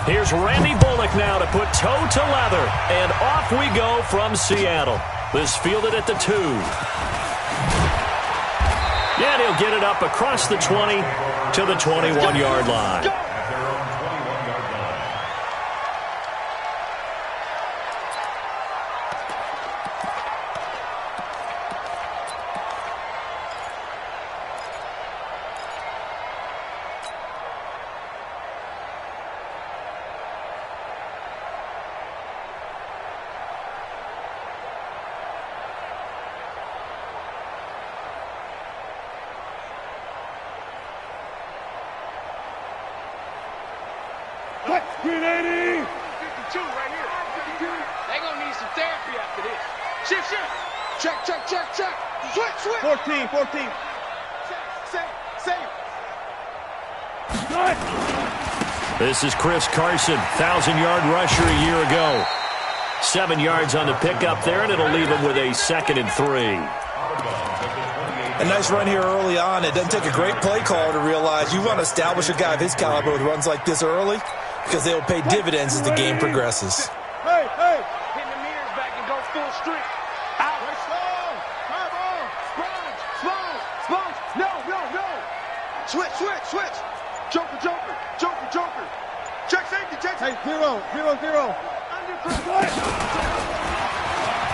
Here's Randy Bullock now to put toe to leather. And off we go from Seattle. This fielded at the 2. And he'll get it up across the 20 to the 21-yard line. Check. Switch. 14. Save. This is Chris Carson, 1,000-yard rusher a year ago. 7 yards on the pickup there, and it'll leave him with a 2nd and 3. A nice run here early on. It doesn't take a great play caller to realize you want to establish a guy of his caliber with runs like this early because they'll pay dividends as the game progresses. Hey. Hitting the mirrors back and go full streak. Out. Sponge. No. Switch. Joker. Check safety. Hey, zero.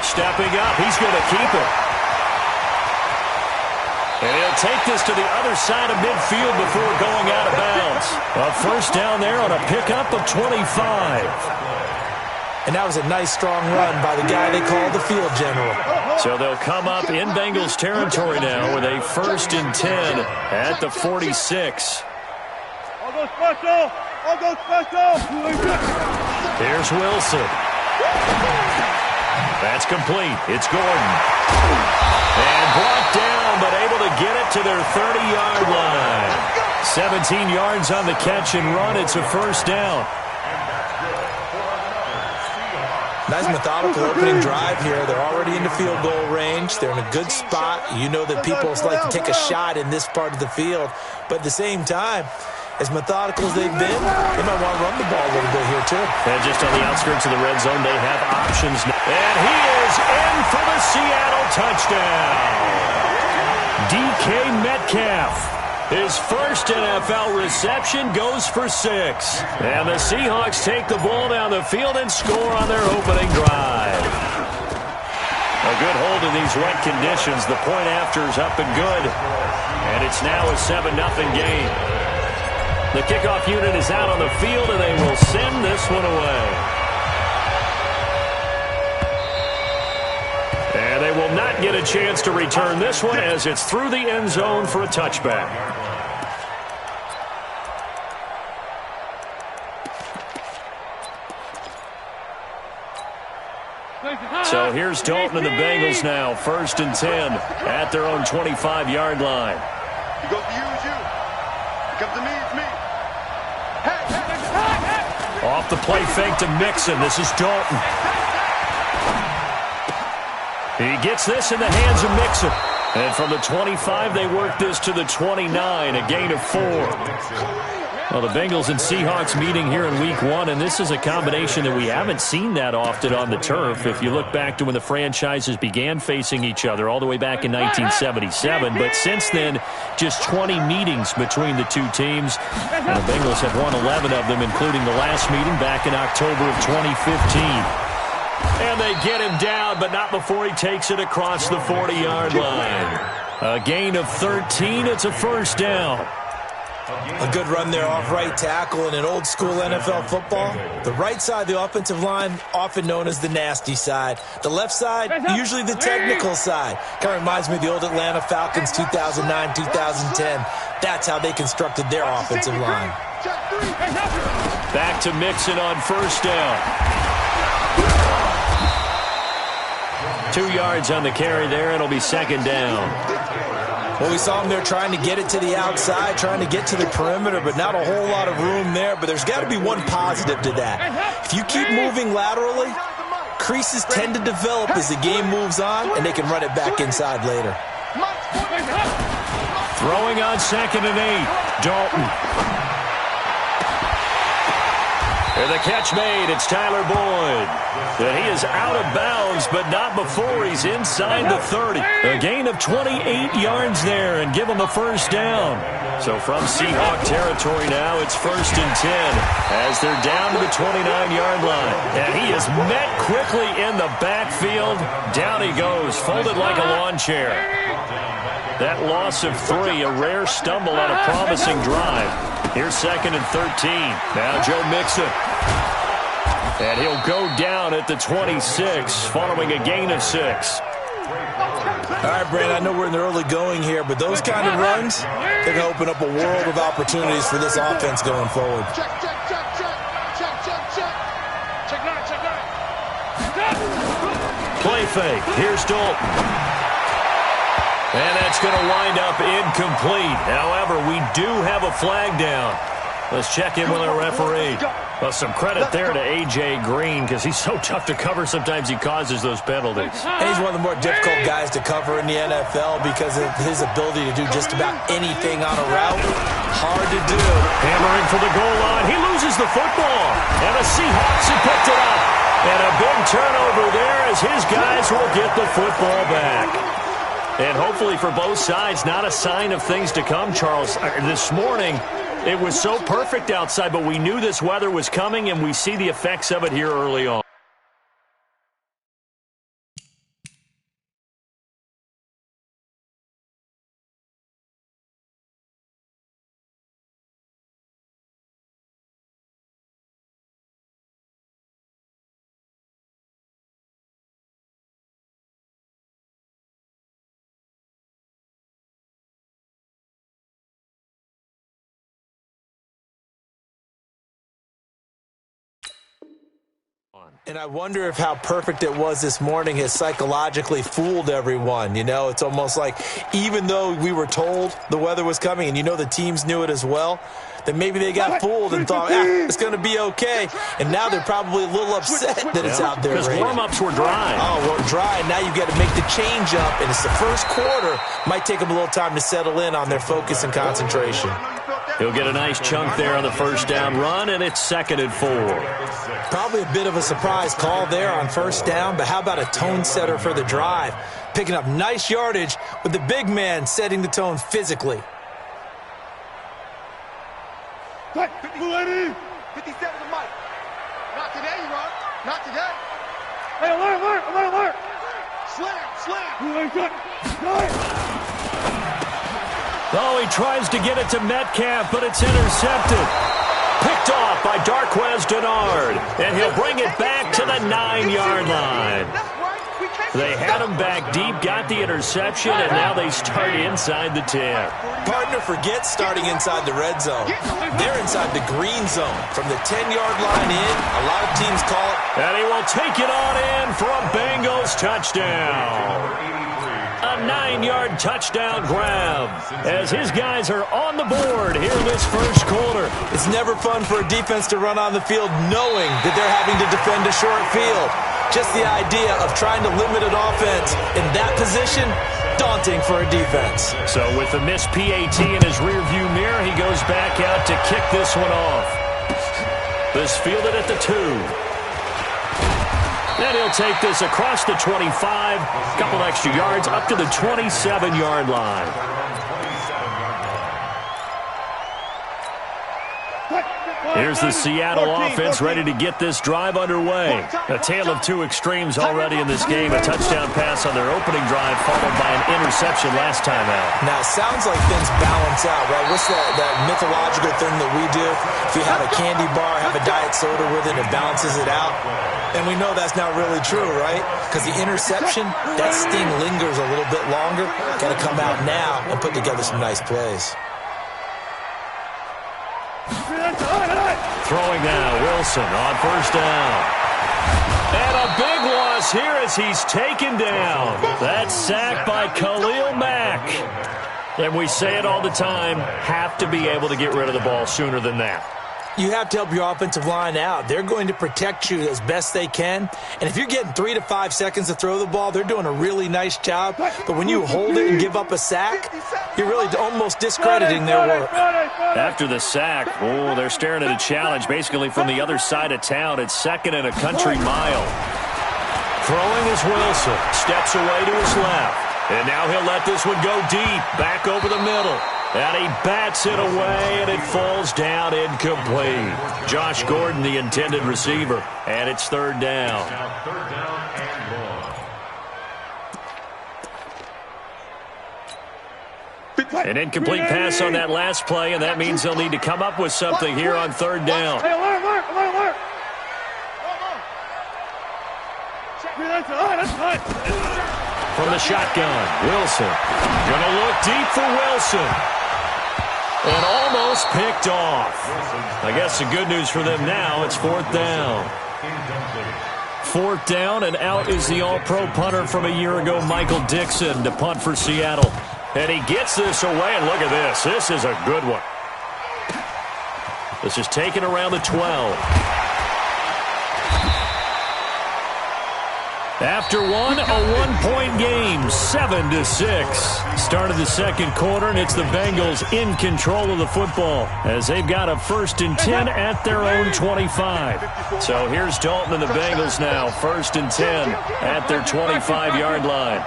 Stepping up, he's going to keep it. And he'll take this to the other side of midfield before going out of bounds. A first down there on a pickup of 25. And that was a nice, strong run by the guy they call the field general. So they'll come up in Bengals territory now with a 1st and 10 at the 46. I'll go special. Here's Wilson. That's complete. It's Gordon. And brought down, but able to get it to their 30-yard line. 17 yards on the catch and run. It's a first down. Nice methodical opening drive here. They're already into field goal range. They're in a good spot. You know that people like to take a shot in this part of the field. But at the same time, as methodical as they've been, they might want to run the ball a little bit here, too. And just on the outskirts of the red zone, they have options. And he is in for the Seattle touchdown. DK Metcalf. His first NFL reception goes for 6. And the Seahawks take the ball down the field and score on their opening drive. A good hold in these wet conditions. The point after is up and good. And it's now a 7-0 game. The kickoff unit is out on the field, and they will send this one away. And they will not get a chance to return this one as it's through the end zone for a touchback. So here's Dalton and the Bengals now, 1st and 10 at their own 25-yard line. He goes to you. He comes to me, it's me. Off the play fake to Mixon. This is Dalton. He gets this in the hands of Mixon. And from the 25, they work this to the 29, a gain of 4. Well, the Bengals and Seahawks meeting here in Week 1, and this is a combination that we haven't seen that often on the turf. If you look back to when the franchises began facing each other all the way back in 1977. But since then, just 20 meetings between the two teams. And the Bengals have won 11 of them, including the last meeting back in October of 2015. And they get him down, but not before he takes it across the 40-yard line. A gain of 13. It's a first down. A good run there off right tackle in an old-school NFL football. The right side of the offensive line, often known as the nasty side. The left side, usually the technical side. Kind of reminds me of the old Atlanta Falcons 2009, 2010. That's how they constructed their offensive line. Back to Mixon on first down. 2 yards on the carry there. It'll be second down. Well, we saw him there trying to get it to the outside, trying to get to the perimeter, but not a whole lot of room there. But there's got to be one positive to that. If you keep moving laterally, creases tend to develop as the game moves on, and they can run it back inside later. Throwing on 2nd and 8, Dalton. And the catch made. It's Tyler Boyd. And he is out of bounds, but not before he's inside the 30. A gain of 28 yards there and give him a first down. So from Seahawk territory now, it's 1st and 10 as they're down to the 29-yard line. And he is met quickly in the backfield. Down he goes, folded like a lawn chair. That loss of 3, a rare stumble on a promising drive. Here's 2nd and 13. Now Joe Mixon. And he'll go down at the 26 following a gain of 6. All right, Brandon, I know we're in the early going here, but those kind of runs, they're going to open up a world of opportunities for this offense going forward. Check, check, check, check. Check, check, check. Check 9, check 9. Play fake. Here's Dalton. And that's going to wind up incomplete. However, we do have a flag down. Let's check in with our referee. Well, some credit there to A.J. Green because he's so tough to cover. Sometimes he causes those penalties. And he's one of the more difficult guys to cover in the NFL because of his ability to do just about anything on a route. Hard to do. Hammering for the goal line. He loses the football. And the Seahawks have picked it up. And a big turnover there as his guys will get the football back. And hopefully for both sides, not a sign of things to come, Charles. This morning, it was so perfect outside, but we knew this weather was coming, and we see the effects of it here early on. And I wonder if how perfect it was this morning has psychologically fooled everyone. You know, it's almost like even though we were told the weather was coming and, you know, the teams knew it as well, that maybe they got fooled and thought, it's going to be okay. And now they're probably a little upset that it's out there. Because warm-ups were dry. Oh, well, dry. Now you've got to make the change up, and it's the first quarter. Might take them a little time to settle in on their focus and concentration. He'll get a nice chunk there on the first down run, and it's 2nd and 4. Probably a bit of a surprise call there on first down, but how about a tone setter for the drive? Picking up nice yardage with the big man setting the tone physically. 57 to Mike. Not today, Ron. Not today. Hey, alert. Slam. Oh, he tries to get it to Metcalf, but it's intercepted. Picked off by Darquez Denard, and he'll bring it back to the 9-yard line. They had him back deep, got the interception, and now they start inside the 10. Partner forgets starting inside the red zone. They're inside the green zone. From the 10-yard line in, a lot of teams call it. And he will take it on in for a Bengals touchdown. A 9-yard touchdown grab as his guys are on the board here in this first quarter. It's never fun for a defense to run on the field knowing that they're having to defend a short field. Just the idea of trying to limit an offense in that position, daunting for a defense. So with the missed PAT in his rearview mirror, he goes back out to kick this one off. This fielded at the 2. Then he'll take this across the 25, a couple extra yards, up to the 27-yard line. Here's the Seattle offense ready to get this drive underway. A tale of two extremes already in this game. A touchdown pass on their opening drive followed by an interception last time out. Now, it sounds like things balance out, right? What's that mythological thing that we do? If you have a candy bar, have a diet soda with it, it balances it out. And we know that's not really true, right? Because the interception, that sting lingers a little bit longer. Got to come out now and put together some nice plays. Throwing now, Wilson on first down. And a big loss here as he's taken down. That's sacked by Khalil Mack. And we say it all the time, have to be able to get rid of the ball sooner than that. You have to help your offensive line out. They're going to protect you as best they can. And if you're getting 3 to 5 seconds to throw the ball, they're doing a really nice job. But when you hold it and give up a sack, you're really almost discrediting their work. After the sack, they're staring at a challenge basically from the other side of town. It's 2nd and a country mile. Throwing is Wilson. Steps away to his left. And now he'll let this one go deep. Back over the middle. And he bats it away, and it falls down incomplete. Josh Gordon, the intended receiver. And it's 3rd down. An incomplete pass on that last play, and that means they'll need to come up with something here on 3rd down. From the shotgun, Wilson. Gonna look deep for Wilson. And almost picked off. I guess the good news for them now, it's 4th down. 4th down, and out is the all-pro punter from a year ago, Michael Dixon, to punt for Seattle. And he gets this away, and look at this. This is a good one. This is taken around the 12. After one, a 1-point game, 7-6. Start of the 2nd quarter, and it's the Bengals in control of the football as they've got a 1st and 10 at their own 25. So here's Dalton and the Bengals now, 1st and 10 at their 25-yard line.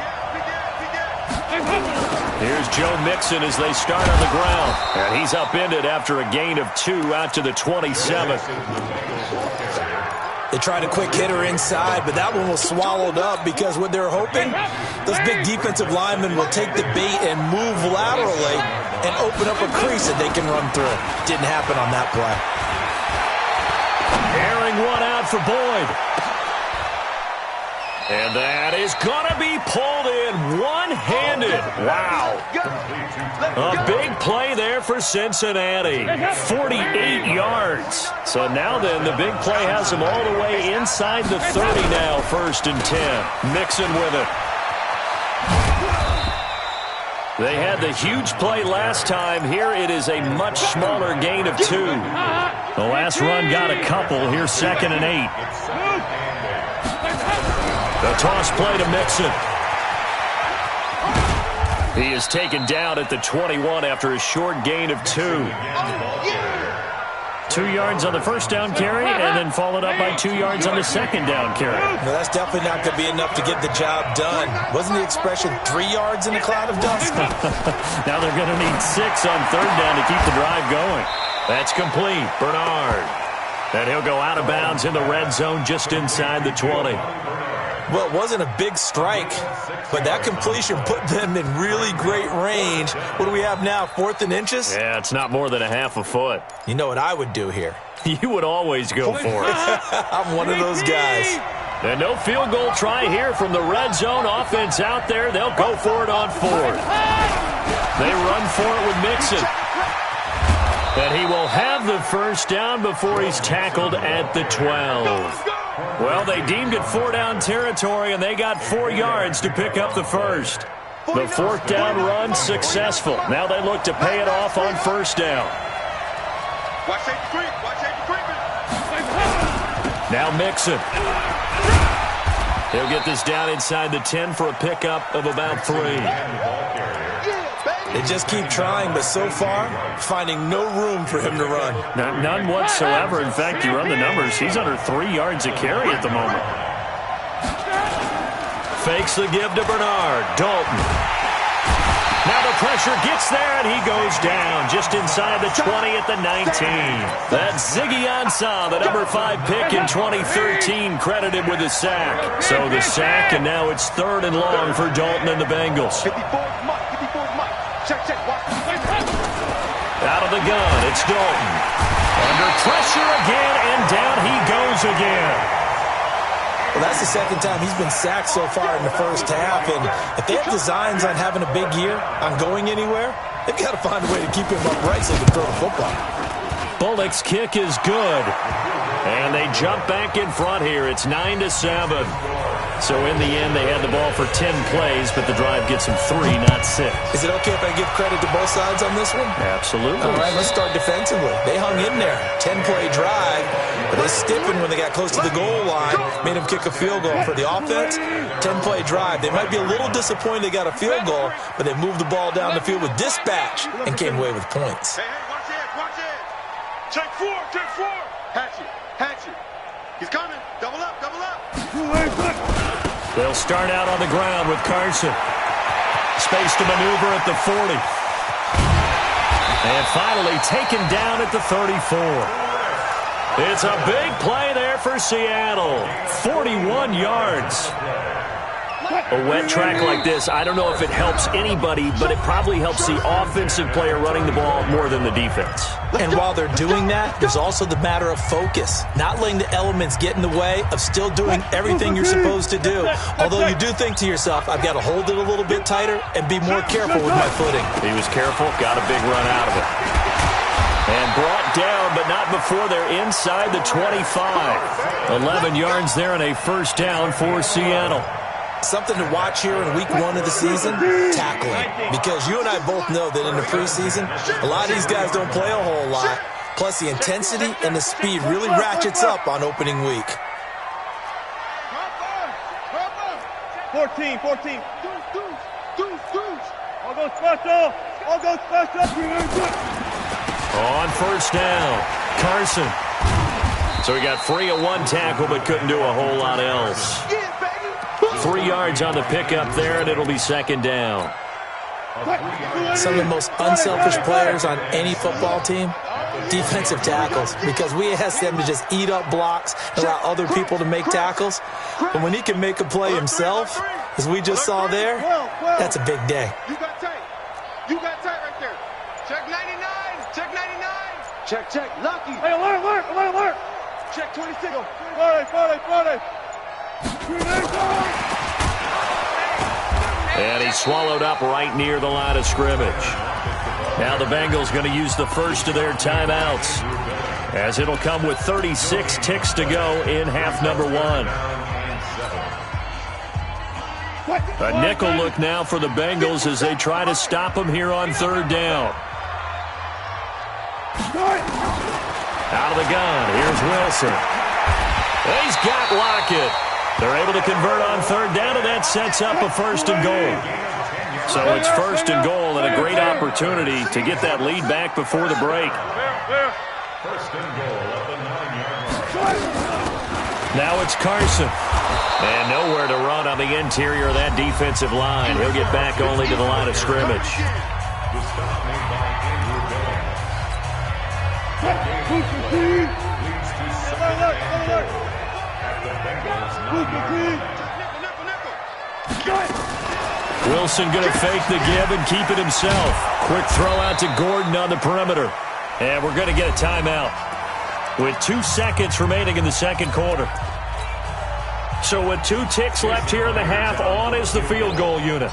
Here's Joe Mixon as they start on the ground. And he's upended after a gain of 2 out to the 27. They tried a quick hitter inside, but that one was swallowed up because what they're hoping, those big defensive linemen will take the bait and move laterally and open up a crease that they can run through. Didn't happen on that play. Airing one out for Boyd. And that is going to be pulled in one-handed. Wow. A big play there for Cincinnati. 48 yards. So now then, the big play has them all the way inside the 30 now, 1st and 10. Mixon with it. They had the huge play last time. Here it is a much smaller gain of 2. The last run got a couple. Here's 2nd and 8. The toss play to Mixon. He is taken down at the 21 after a short gain of 2. 2 yards on the 1st down carry, and then followed up by 2 yards on the 2nd down carry. Well, that's definitely not going to be enough to get the job done. Wasn't the expression 3 yards in a cloud of dust? Now they're going to need 6 on 3rd down to keep the drive going. That's complete. Bernard. And he'll go out of bounds in the red zone just inside the 20. Well, it wasn't a big strike, but that completion put them in really great range. What do we have now, 4th and inches? Yeah, it's not more than a half a foot. You know what I would do here? You would always go for it. I'm one of those guys. And no field goal try here from the red zone offense out there. They'll go for it on 4th. They run for it with Mixon. And he will have the 1st down before he's tackled at the 12. Well, they deemed it 4-down territory, and they got 4 yards to pick up the 1st. The 4th down run successful. Now they look to pay it off on 1st down. Now Mixon. He'll get this down inside the 10 for a pickup of about 3. They just keep trying, but so far, finding no room for him to run. None whatsoever. In fact, you run the numbers. He's under 3 yards a carry at the moment. Fakes the give to Bernard. Dalton. Now the pressure gets there, and he goes down just inside the 20 at the 19. That's Ziggy Ansah, the number 5 pick in 2013, credited with a sack. So the sack, and now it's 3rd and long for Dalton and the Bengals. Out of the gun, it's Dalton. Under pressure again, and down he goes again. Well, that's the 2nd time he's been sacked so far in the 1st half, and if they have designs on having a big year, on going anywhere, they've got to find a way to keep him upright so they can throw the football. Bullock's kick is good. And they jump back in front here. It's 9-7. So in the end, they had the ball for 10 plays, but the drive gets them 3, not 6. Is it okay if I give credit to both sides on this one? Absolutely. All right, let's start defensively. They hung in there. 10-play drive, but they stiffened when they got close to the goal line, made them kick a field goal. For the offense, 10-play drive. They might be a little disappointed they got a field goal, but they moved the ball down the field with dispatch and came away with points. Hey, watch it, watch it. Check 4, check 4. Hatchet. He's coming. Double up, double up. They'll start out on the ground with Carson. Space to maneuver at the 40. And finally taken down at the 34. It's a big play there for Seattle. 41 yards. A wet track like this, I don't know if it helps anybody, but it probably helps the offensive player running the ball more than the defense. And while they're doing that, there's also the matter of focus. Not letting the elements get in the way of still doing everything you're supposed to do. Although you do think to yourself, I've got to hold it a little bit tighter and be more careful with my footing. He was careful, got a big run out of it. And brought down, but not before they're inside the 25. 11 yards there and a first down for Seattle. Something to watch here in week 1 of the season, tackling. Because you and I both know that in the preseason, a lot of these guys don't play a whole lot. Plus, the intensity and the speed really ratchets up on opening week. 14. All go special. On first down, Carson. So he got free of one tackle, but couldn't do a whole lot else. 3 yards on the pickup there, and it'll be second down. Some of the most unselfish players on any football team, defensive tackles, because we ask them to just eat up blocks, allow other people to make tackles. But when he can make a play himself, as we just saw there, that's a big day. You got tight right there. Check 99. Check 99. Check. Lucky. Hey, alert. Check 26. Friday. And he swallowed up right near the line of scrimmage. Now the Bengals going to use the first of their timeouts, as it'll come with 36 ticks to go in half number 1. A nickel look now for the Bengals as they try to stop him here on third down. Out of the gun, here's Wilson. He's got Lockett. They're able to convert on third down, and that sets up a first and goal. So it's first and goal, and a great opportunity to get that lead back before the break. First and goal at the 9-yard line. Now it's Carson. And nowhere to run on the interior of that defensive line. He'll get back only to the line of scrimmage. The stop made by Andrew Bell. Leads to second and goal at the Bengals 9-yard line. Wilson going to fake the give and keep it himself. Quick throw out to Gordon on the perimeter. And we're going to get a timeout with 2 seconds remaining in the second quarter. So with 2 ticks left here in the half, on is the field goal unit.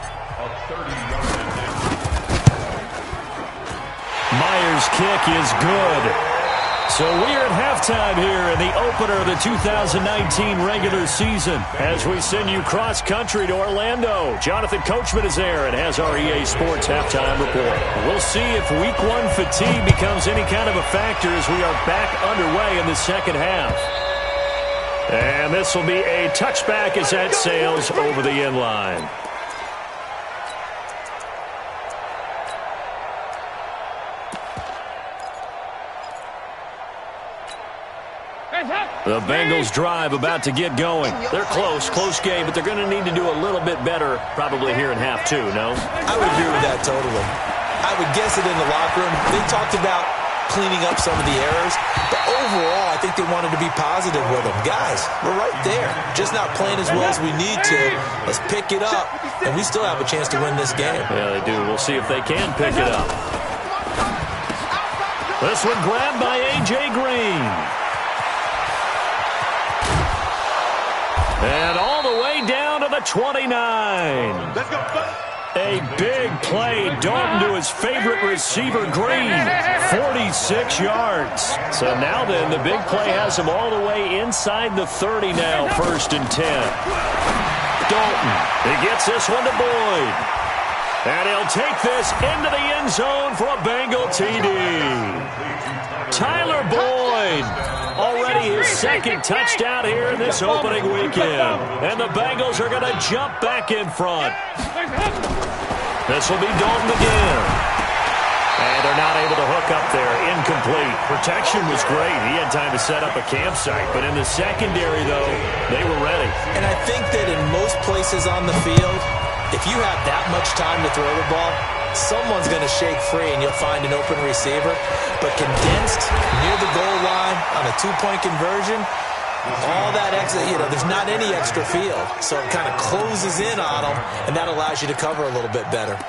Myers' kick is good. So we're at halftime here in the opener of the 2019 regular season as we send you cross-country to Orlando. Jonathan Coachman is there and has our EA Sports halftime report. We'll see if Week 1 fatigue becomes any kind of a factor as we are back underway in the second half. And this will be a touchback as that sails over the end line. The Bengals drive about to get going. They're close game, but they're going to need to do a little bit better probably here in half 2, no? I would agree with that totally. I would guess it in the locker room. They talked about cleaning up some of the errors, but overall, I think they wanted to be positive with them. Guys, we're right there. Just not playing as well as we need to. Let's pick it up, and we still have a chance to win this game. Yeah, they do. We'll see if they can pick it up. This one grabbed by A.J. Green. And all the way down to the 29. Let's go, buddy. A big play. Dalton to his favorite receiver, Green. 46 yards. So now then, the big play has him all the way inside the 30 now, 1st and 10. Dalton. He gets this one to Boyd. And he'll take this into the end zone for a Bengal TD. Tyler Boyd, already his second touchdown here in this opening weekend. And the Bengals are going to jump back in front. This will be Dalton again. And they're not able to hook up there. Incomplete. Protection was great. He had time to set up a campsite. But in the secondary, though, they were ready. And I think that in most places on the field, if you have that much time to throw the ball, someone's going to shake free and you'll find an open receiver. But condensed near the goal line on a two-point conversion, all that extra, there's not any extra field. So it kind of closes in on them, and that allows you to cover a little bit better.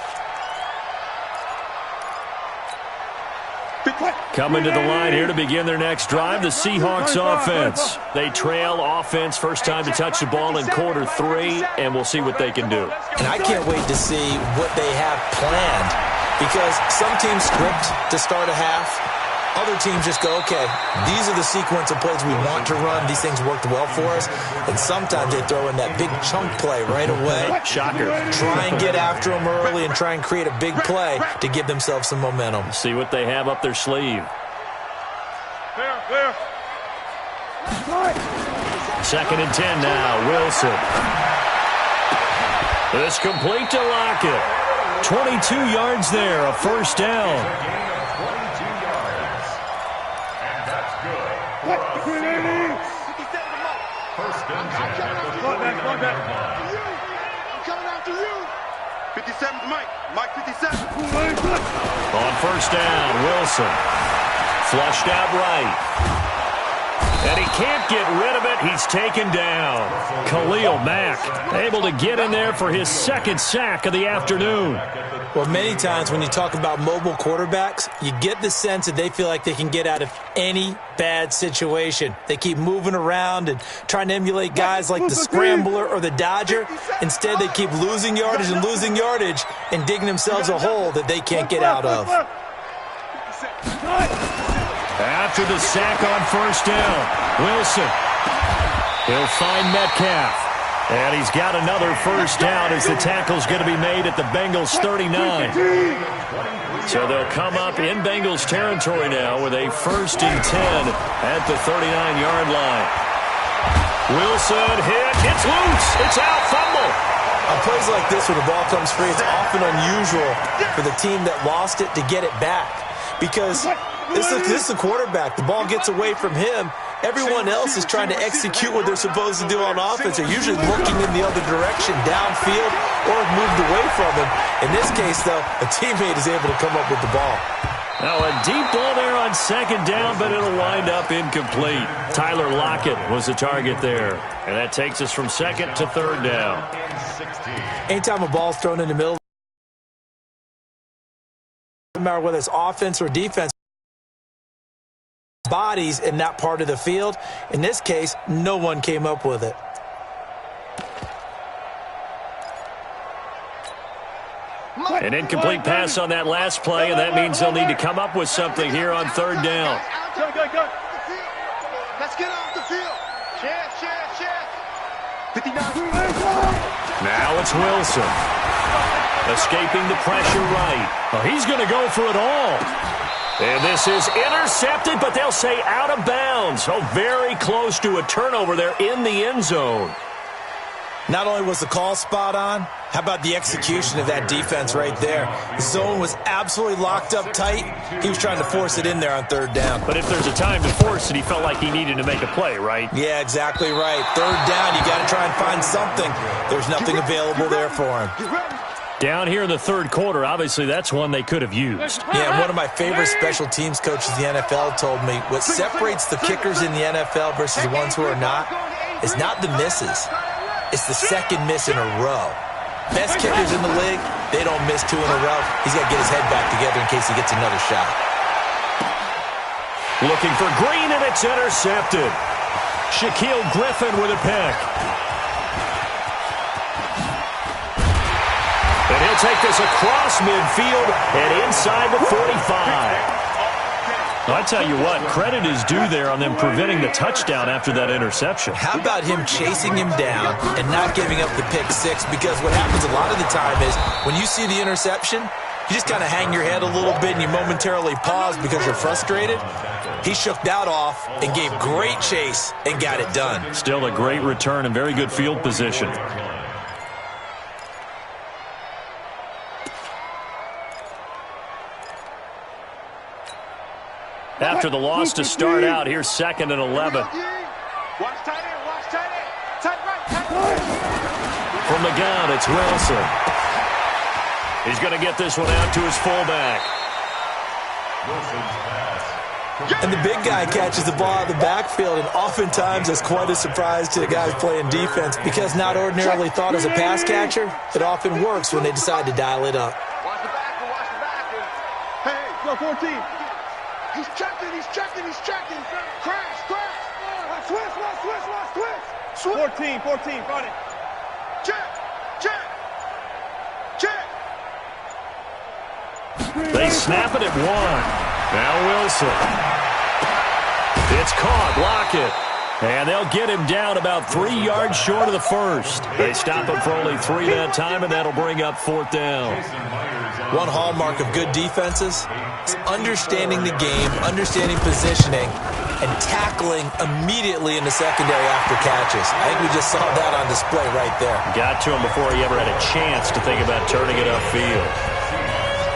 Coming to the line here to begin their next drive, the Seahawks offense. They trail offense first time to touch the ball in quarter 3, and we'll see what they can do. And I can't wait to see what they have planned, because some teams script to start a half. Other teams just go, okay, these are the sequence of plays we want to run. These things worked well for us. And sometimes they throw in that big chunk play right away. Shocker. Try and get after them early and try and create a big play to give themselves some momentum. See what they have up their sleeve. Second and 10 now, Wilson. This complete to Lockett. 22 yards there, a first down. First and 10 at the 49. I'm coming after you. 57's Mike. Mike 57. On first down, Wilson. Flushed out right. And he can't get rid of it. He's taken down. Khalil Mack able to get in there for his second sack of the afternoon. Well, many times when you talk about mobile quarterbacks, you get the sense that they feel like they can get out of any bad situation. They keep moving around and trying to emulate guys like the Scrambler or the Dodger. Instead, they keep losing yardage and digging themselves a hole that they can't get out of. After the sack on first down, Wilson. He'll find Metcalf. And he's got another first down as the tackle's going to be made at the Bengals 39. So they'll come up in Bengals territory now with a first and 10 at the 39-yard line. Wilson hit. It's loose. It's out. Fumble. On plays like this where the ball comes free, it's often unusual for the team that lost it to get it back. Because this is the quarterback. The ball gets away from him. Everyone else is trying to execute what they're supposed to do on offense. They're usually looking in the other direction, downfield, or moved away from him. In this case, though, a teammate is able to come up with the ball. Now a deep ball there on second down, but it'll wind up incomplete. Tyler Lockett was the target there. And that takes us from second to third down. Anytime a ball's thrown in the middle, no matter whether it's offense or defense, bodies in that part of the field. In this case, no one came up with it. An incomplete pass on that last play, and that means they'll need to come up with something here on third down. Let's get off the field. Chance. 59. Now it's Wilson. Escaping the pressure right. Oh, he's going to go for it all. And this is intercepted, but they'll say out of bounds. So very close to a turnover there in the end zone. Not only was the call spot on, how about the execution of that defense right there? The zone was absolutely locked up tight. He was trying to force it in there on third down. But if there's a time to force it, he felt like he needed to make a play, right? Yeah, exactly right. Third down, you got to try and find something. There's nothing available there for him. Down here in the third quarter, obviously that's one they could have used. Yeah, one of my favorite special teams coaches in the NFL told me what separates the kickers in the NFL versus the ones who are not is not the misses. It's the second miss in a row. Best kickers in the league, they don't miss two in a row. He's got to get his head back together in case he gets another shot. Looking for Green, and it's intercepted. Shaquille Griffin with a pick. And he'll take this across midfield and inside the 45. Well, I tell you what, credit is due there on them preventing the touchdown after that interception. How about him chasing him down and not giving up the pick six? Because what happens a lot of the time is when you see the interception, you just kind of hang your head a little bit and you momentarily pause because you're frustrated. He shook that off and gave great chase and got it done. Still a great return and very good field position. After the loss to start out, here's 2nd and 11. Watch tight end, watch tight end. Tight right, tight right. From the gun, it's Wilson. He's going to get this one out to his fullback. And the big guy catches the ball out of the backfield, and oftentimes it's quite a surprise to the guys playing defense because not ordinarily thought as a pass catcher, it often works when they decide to dial it up. Watch the backer, watch the backer. Hey, go 14. He's checking, he's checking, he's checking. Crash, crash. Switch, watch, switch, watch, switch. 14, find it. Check, check, check. They snap it at 1. Now Wilson. It's caught. Block it. And they'll get him down about 3 yards short of the first. They stop him for only 3 that time, and that'll bring up 4th down. One hallmark of good defenses is understanding the game, understanding positioning, and tackling immediately in the secondary after catches. I think we just saw that on display right there. Got to him before he ever had a chance to think about turning it upfield.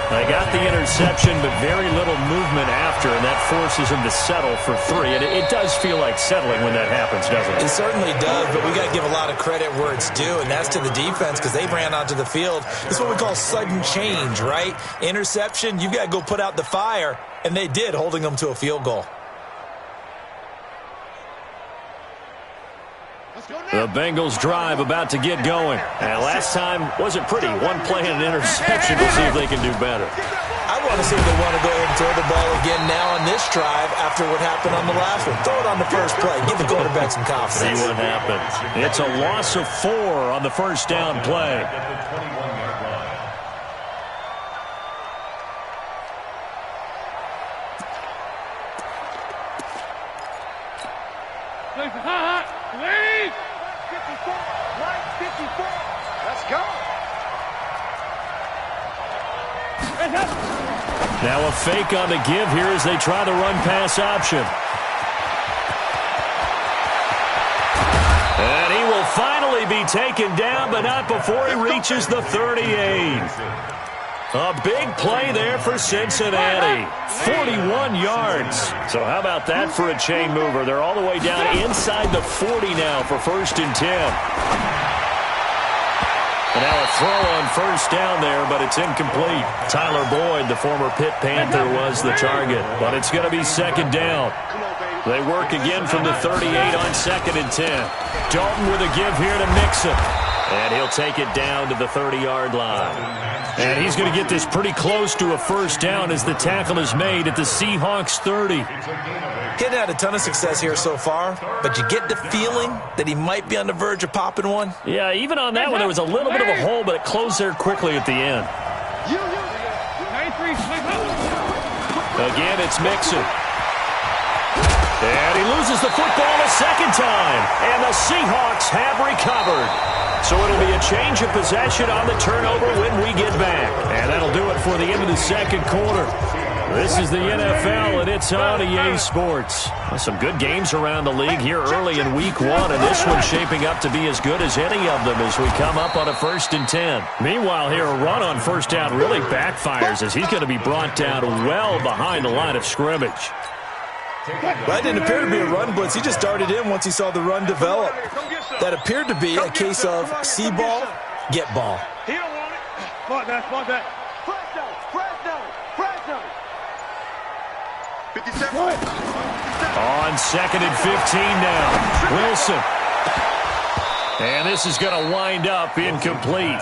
They got the interception, but very little movement after, and that forces him to settle for 3. And it does feel like settling when that happens, doesn't it? It certainly does, but we got to give a lot of credit where it's due, and that's to the defense because they ran onto the field. This is what we call sudden change, right? Interception, you got to go put out the fire, and they did, holding them to a field goal. The Bengals drive about to get going. And last time wasn't pretty. One play and an interception. We'll see if they can do better. I want to see if they want to go ahead and throw the ball again now on this drive after what happened on the last one. Throw it on the first play. Give the quarterback some confidence. See what happens. It's a loss of 4 on the first down play. Let's go. Now a fake on the give here as they try the run-pass option. And he will finally be taken down, but not before he reaches the 38. A big play there for Cincinnati. 41 yards. So how about that for a chain mover? They're all the way down inside the 40 now for 1st and 10. And now a throw on first down there, but it's incomplete. Tyler Boyd, the former Pitt Panther, was the target. But it's going to be 2nd down. They work again from the 38 on 2nd and 10. Dalton with a give here to Mixon. And he'll take it down to the 30-yard line. And he's going to get this pretty close to a first down as the tackle is made at the Seahawks 30. He's had a ton of success here so far, but you get the feeling that he might be on the verge of popping one. Yeah, even on that one, there was a little bit of a hole, but it closed there quickly at the end. Again, it's Mixon. And he loses the football a 2nd time. And the Seahawks have recovered. So it'll be a change of possession on the turnover when we get back. And that'll do it for the end of the 2nd quarter. This is the NFL, and it's on EA Sports. Some good games around the league here early in Week 1, and this one's shaping up to be as good as any of them as we come up on a 1st and 10. Meanwhile, here, a run on first down really backfires as he's going to be brought down well behind the line of scrimmage. That didn't appear to be a run blitz. He just darted in once he saw the run develop. That appeared to be a case of see ball, get ball. He don't want it. Spot that. Press down. 57. On 2nd and 15 now. Wilson. And this is going to wind up incomplete.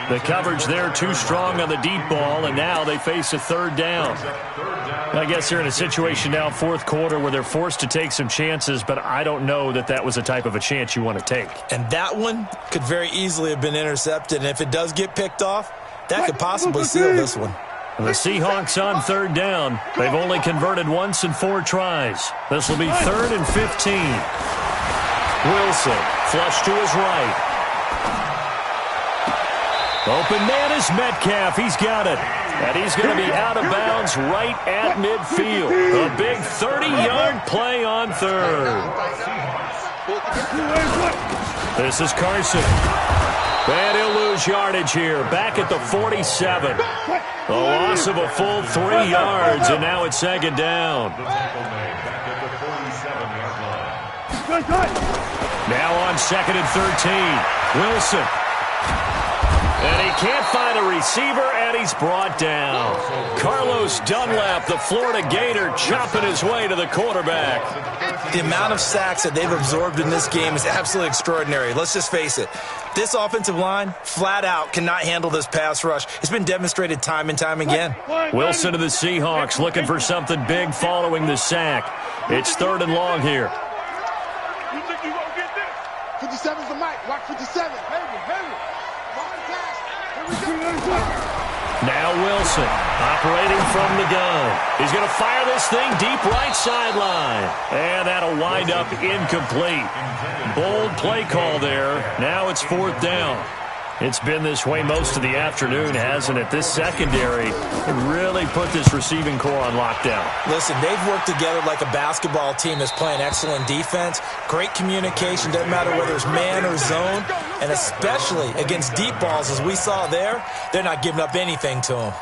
The coverage there too strong on the deep ball, and now they face a 3rd down. I guess they're in a situation now, 4th quarter, where they're forced to take some chances, but I don't know that that was a type of a chance you want to take. And that one could very easily have been intercepted, and if it does get picked off, that could possibly seal this one. The Seahawks on third down. They've only converted once in 4 tries. This will be 3rd and 15. Wilson, flush to his right. Open man is Metcalf. He's got it. And he's going to be out of bounds right at midfield. A big 30-yard play on 3rd. This is Carson. And he'll lose yardage here. Back at the 47. A loss of a full 3 yards, and now it's 2nd down. Now on 2nd and 13. Wilson. And he can't find a receiver, and he's brought down. Carlos Dunlap, the Florida Gator, chopping his way to the quarterback. The amount of sacks that they've absorbed in this game is absolutely extraordinary. Let's just face it. This offensive line, flat out, cannot handle this pass rush. It's been demonstrated time and time again. Wilson to the Seahawks, looking for something big following the sack. It's 3rd and long here. You think you gonna get this? 57's the mic. Watch 57. Heavy. Now Wilson, operating from the gun. He's going to fire this thing deep right sideline. And that'll wind up incomplete. Bold play call there. Now it's 4th down. It's been this way most of the afternoon, hasn't it? This secondary really put this receiving core on lockdown. Listen, they've worked together like a basketball team that's playing excellent defense. Great communication, doesn't matter whether it's man or zone. And especially against deep balls, as we saw there, they're not giving up anything to them.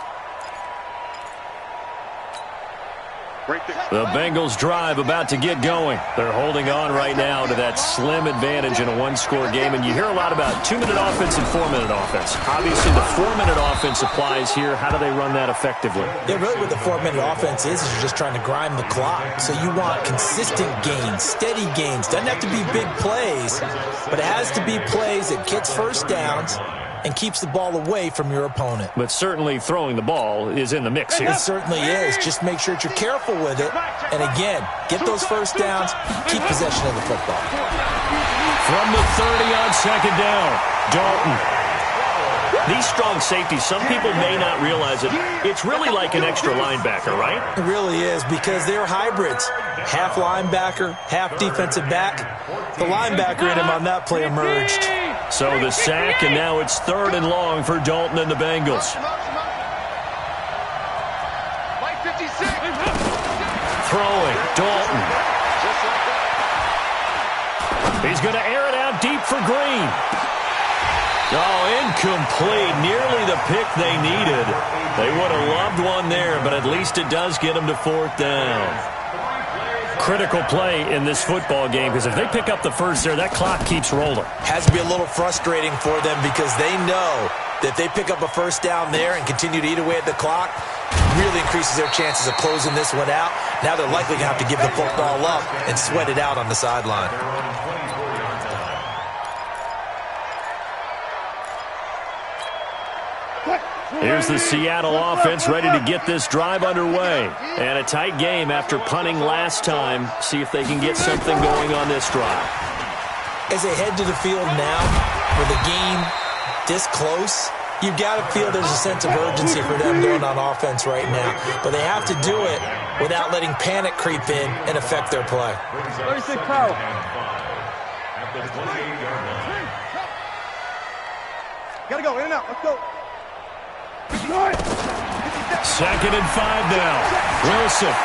The Bengals drive about to get going. They're holding on right now to that slim advantage in a 1-score game. And you hear a lot about 2-minute offense and 4-minute offense. Obviously, the 4-minute offense applies here. How do they run that effectively? Yeah, really what the 4-minute offense is you're just trying to grind the clock. So you want consistent gains, steady gains. Doesn't have to be big plays, but it has to be plays that gets first downs and keeps the ball away from your opponent. But certainly throwing the ball is in the mix here. It certainly is. Just make sure that you're careful with it. And again, get those first downs, keep possession of the football. From the 30 on 2nd down, Dalton. These strong safeties, some people may not realize it. It's really like an extra linebacker, right? It really is, because they're hybrids. Half linebacker, half defensive back. The linebacker in him on that play emerged. So the sack, and now it's 3rd and long for Dalton and the Bengals. Throwing, Dalton. He's going to air it out deep for Green. Oh, incomplete. Nearly the pick they needed. They would have loved one there, but at least it does get them to 4th down. Critical play in this football game, because if they pick up the first there, that clock keeps rolling. Has to be a little frustrating for them, because they know that if they pick up a first down there and continue to eat away at the clock, really increases their chances of closing this one out. Now they're likely going to have to give the football up and sweat it out on the sideline. Here's the Seattle offense ready to get this drive underway. And a tight game after punting last time. See if they can get something going on this drive. As they head to the field now, with the game this close, you've got to feel there's a sense of urgency for them going on offense right now. But they have to do it without letting panic creep in and affect their play. 36 power. Gotta go, in and out, let's go. 2nd and 5 now. Wilson.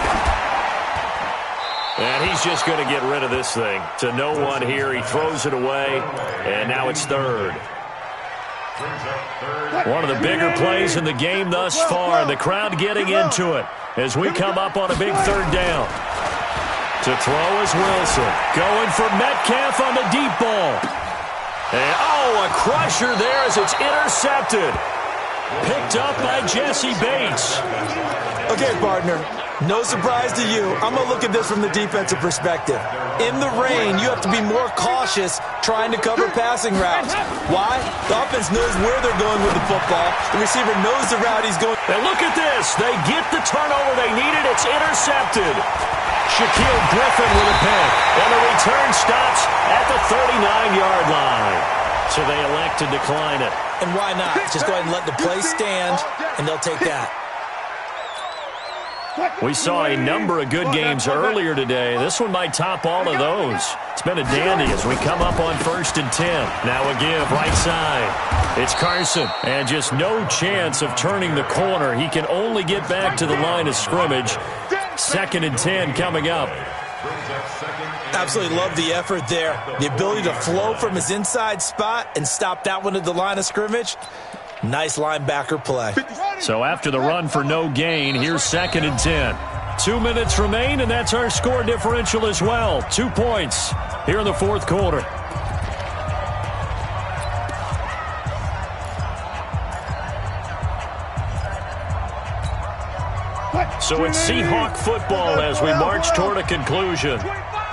And he's just going to get rid of this thing. To no one here. He throws it away. And now it's 3rd. One of the bigger plays in the game thus far. And the crowd getting into it as we come up on a big 3rd down. To throw is Wilson. Going for Metcalf on the deep ball. And, oh, a crusher there as it's intercepted. Picked up by Jesse Bates. Okay, partner, no surprise to you. I'm going to look at this from the defensive perspective. In the rain, you have to be more cautious trying to cover passing routes. Why? The offense knows where they're going with the football. The receiver knows the route he's going. And look at this. They get the turnover they needed. It's intercepted. Shaquille Griffin with a pick. And the return stops at the 39-yard line. So they elect to decline it. And why not? Just go ahead and let the play stand, and they'll take that. We saw a number of good games earlier today. This one might top all of those. It's been a dandy as we come up on 1st and 10. Now a give right side. It's Carson, and just no chance of turning the corner. He can only get back to the line of scrimmage. 2nd and 10 coming up. Absolutely love the effort there. The ability to flow from his inside spot and stop that one at the line of scrimmage. Nice linebacker play. So after the run for no gain, here's 2nd and 10. 2 minutes remain, and that's our score differential as well. 2 points here in the 4th quarter. So it's Seahawk football as we march toward a conclusion.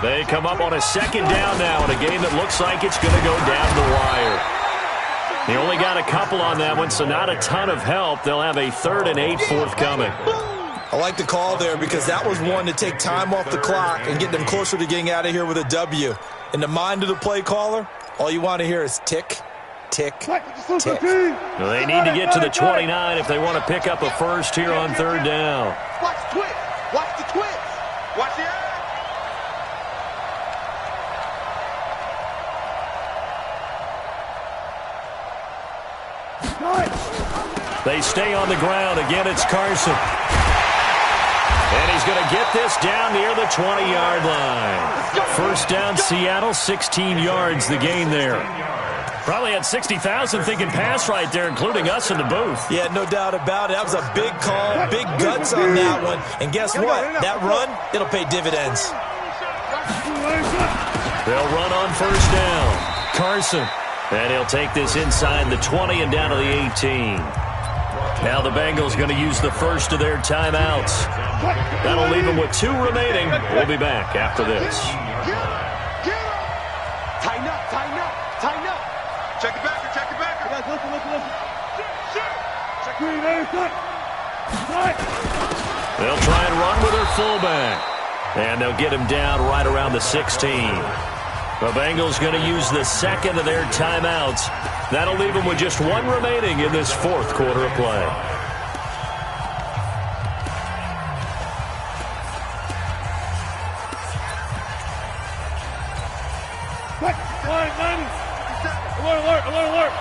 They come up on a 2nd down now in a game that looks like it's going to go down the wire. He only got a couple on that one, so not a ton of help. They'll have a 3rd and 8 forthcoming. I like the call there because that was one to take time off the clock and get them closer to getting out of here with a W. In the mind of the play caller, all you want to hear is tick, tick, tick. Well, they need to get to the 29 if they want to pick up a first here on 3rd down. Watch the twist. Watch the twist. Watch the eye. They stay on the ground. Again, it's Carson. And he's going to get this down near the 20-yard line. First down, Seattle, 16 yards the gain there. Probably had 60,000 thinking pass right there, including us in the booth. Yeah, no doubt about it. That was a big call, big guts on that one. And guess what? That run, it'll pay dividends. They'll run on 1st down. Carson. And he'll take this inside the 20 and down to the 18. Now the Bengals going to use the first of their timeouts. That'll leave them with 2 remaining. We'll be back after this. Tighten up, tighten up, tighten up. Check the backer, check the backer. Guys, listen. Check green, They'll try and run with their fullback. And they'll get him down right around the 16. The Bengals going to use the 2nd of their timeouts. That'll leave them with just 1 remaining in this 4th quarter of play. Alert.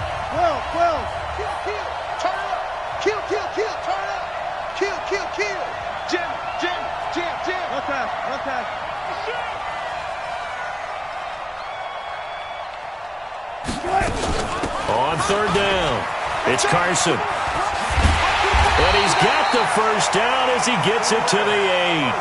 12. Kill. Turn up. Kill. Turn up. Kill. Jim. No time. On 3rd down, it's Carson. And he's got the first down as he gets it to the 8.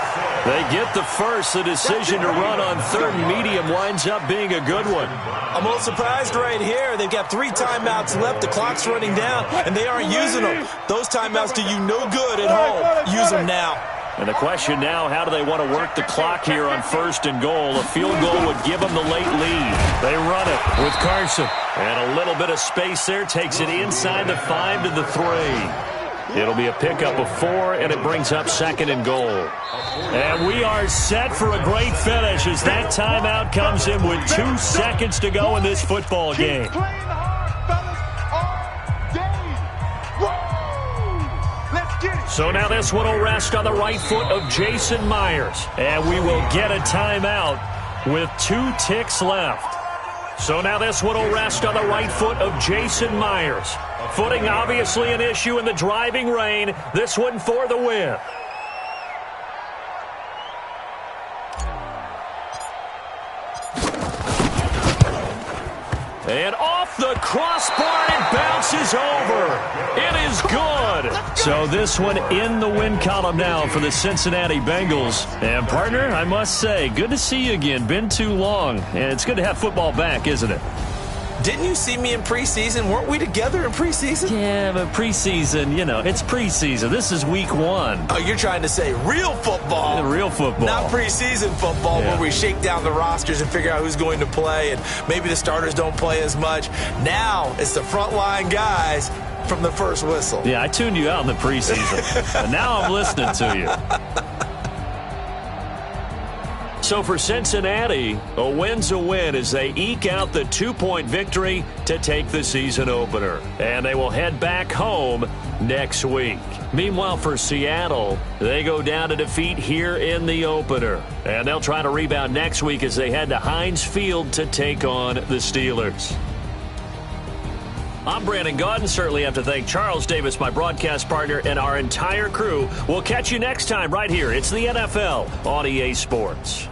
They get the first. The decision to run on 3rd and medium winds up being a good one. I'm a little surprised right here. They've got 3 timeouts left. The clock's running down, and they aren't using them. Those timeouts do you no good at home. Use them now. And the question now, how do they want to work the clock here on 1st and goal? A field goal would give them the late lead. They run it with Carson. And a little bit of space there takes it inside the 5 to the 3. It'll be a pickup of 4, and it brings up 2nd and goal. And we are set for a great finish as that timeout comes in with 2 seconds to go in this football game. So now this one will rest on the right foot of Jason Myers. And we will get a timeout with 2 ticks left. So now this one will rest on the right foot of Jason Myers. Footing obviously an issue in the driving rain. This one for the win. And off the crossbar, it bounces over. It is good. So this one in the win column now for the Cincinnati Bengals. And, partner, I must say, good to see you again. Been too long. And it's good to have football back, isn't it? Didn't you see me in preseason? Weren't we together in preseason? Yeah, but preseason, it's preseason. This is week 1. Oh, you're trying to say real football. Yeah, real football. Not preseason football where we shake down the rosters and figure out who's going to play, and maybe the starters don't play as much. Now it's the frontline guys from the first whistle. Yeah, I tuned you out in the preseason. And now I'm listening to you. So for Cincinnati, a win's a win as they eke out the 2-point victory to take the season opener. And they will head back home next week. Meanwhile, for Seattle, they go down to defeat here in the opener. And they'll try to rebound next week as they head to Heinz Field to take on the Steelers. I'm Brandon Gaudin. Certainly have to thank Charles Davis, my broadcast partner, and our entire crew. We'll catch you next time right here. It's the NFL on EA Sports.